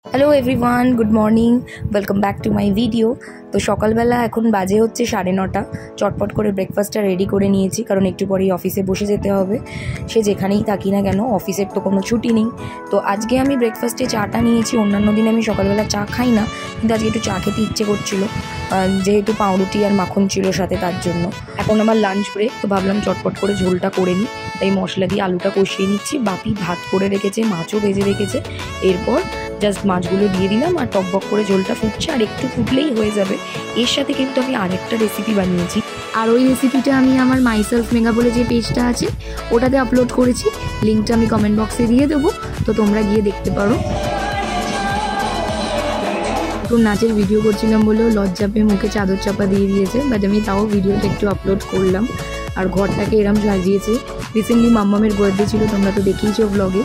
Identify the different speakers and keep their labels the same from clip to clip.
Speaker 1: Hello everyone, good morning, welcome back to my video. তো সকালবেলা এখন বাজে হচ্ছে 9:30। চটপট করে ব্রেকফাস্টটা রেডি করে নিয়েছি, কারণ একটু পরেই অফিসে বসে যেতে হবে। সে যেখানেই থাকি না কেন, অফিসের তো কোনো ছুটি নেই। তো আজকে আমি ব্রেকফাস্টে চাটা নিয়েছি। অন্যান্য দিন আমি সকালবেলা চা খাই না, কিন্তু আজকে একটু চা খেতে ইচ্ছে করছিল, যেহেতু পাউরুটি আর মাখন ছিল সাথে, তার জন্য। এখন আমার লাঞ্চ ব্রেক, তো ভাবলাম চটপট করে ঝোলটা করে নিই। তাই মশলা দিয়ে আলুটা কষিয়ে নিচ্ছি। বাপি ভাত করে রেখেছে, মাছও ভেজে রেখেছে। এরপর জাস্ট মাছগুলো দিয়ে দিলাম, আর টকবক করে ঝোলটা ফুটছে, আর একটু ফুটলেই হয়ে যাবে। এর সাথে কিন্তু আমি আরেকটা রেসিপি বানিয়েছি, আর ওই রেসিপিটা আমি আমার মাইসেলফ মেগা বলে যে পেজটা আছে ওটাতে আপলোড করেছি। লিঙ্কটা আমি কমেন্ট বক্সে দিয়ে দেবো, তো তোমরা গিয়ে দেখতে পারো। একটু নাচের ভিডিও করছিলাম বলেও লজ্জা পেয়ে মুখে চাদর চাপা দিয়ে দিয়েছে, বাট আমি তাও ভিডিওটা একটু আপলোড করলাম। আর ঘরটাকে এরম সাজিয়েছে। রিসেন্টলি মাম্মামের বার্থডে ছিল, তোমরা তো দেখেইছো ব্লগে,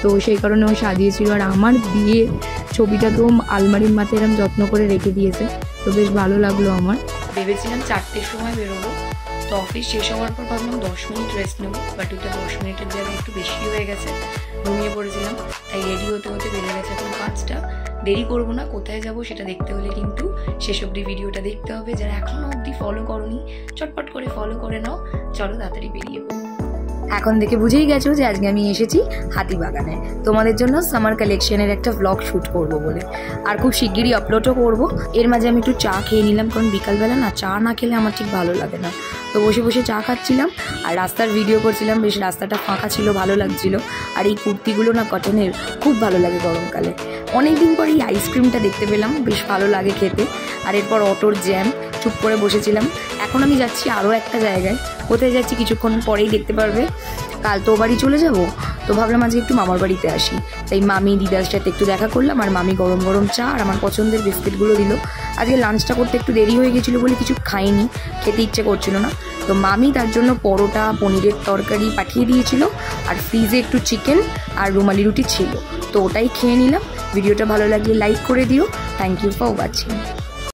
Speaker 1: তো সেই কারণে ও সাজিয়েছিল। আর আমার বিয়ের ছবিটাকেও আলমারির মাথায় এরম যত্ন করে রেখে দিয়েছে, তো বেশ ভালো লাগলো আমার। ভেবেছিলাম 4টের সময় বেরোবো, তো অফিস শেষ হওয়ার পর ভাবলাম 10 মিনিট রেস্ট নেবো, বাট ওটা 10 মিনিটের জায়গায় একটু বেশি হয়ে গেছে। ঘুমিয়ে পড়েছিলাম, তাই রেডি হতে হতে বেড়ে গেছে এখন 5টা। দেরি করবো না, কোথায় যাব সেটা দেখতে হলে কিন্তু শেষ অবধি ভিডিওটা দেখতে হবে। যারা এখনও অবধি ফলো করোনি, চটপট করে ফলো করে নাও। চলো তাড়াতাড়ি বেরিয়ে পড়ো। এখন দেখে বুঝেই গেছো যে আজকে আমি এসেছি হাতিবাগানে, তোমাদের জন্য সামার কালেকশনের একটা ব্লগ শ্যুট করব বলে। আর খুব শিগগিরই আপলোডও করব। এর মাঝে আমি একটু চা খেয়ে নিলাম, কারণ বিকালবেলা না চা না খেলে আমার ঠিক ভালো লাগে না। তো বসে বসে চা খাচ্ছিলাম আর রাস্তার ভিডিও করছিলাম। বেশ রাস্তাটা ফাঁকা ছিল, ভালো লাগছিল। আর এই কুর্তিগুলো না কটনের, খুব ভালো লাগে গরমকালে। অনেকদিন পর এই আইসক্রিমটা দেখতে পেলাম, বেশ ভালো লাগে খেতে। আর এরপর অটোর জ্যাম, চুপ করে বসেছিলাম। এখন আমি যাচ্ছি আরও একটা জায়গায়। কোথায় যাচ্ছি কিছুক্ষণ পরেই দেখতে পারবে। কাল তো বাড়ি চলে যাব, তো ভাবলাম আজকে একটু মামার বাড়িতে আসি। তাই মামি দিদার সাথে একটু দেখা করলাম, আর মামি গরম গরম চা আর আমার পছন্দের বিস্কিটগুলো দিল। আজকে লাঞ্চটা করতে একটু দেরি হয়ে গেছিলো বলে কিছু খাইনি, খেতে ইচ্ছে করছিল না। তো মামি তার জন্য পরোটা, পনিরের তরকারি পাঠিয়ে দিয়েছিল, আর ফ্রিজে একটু চিকেন আর রুমালি রুটি ছিল, তো ওটাই খেয়ে নিলাম। ভিডিওটা ভালো লাগলে লাইক করে দিও। Thank you for watching.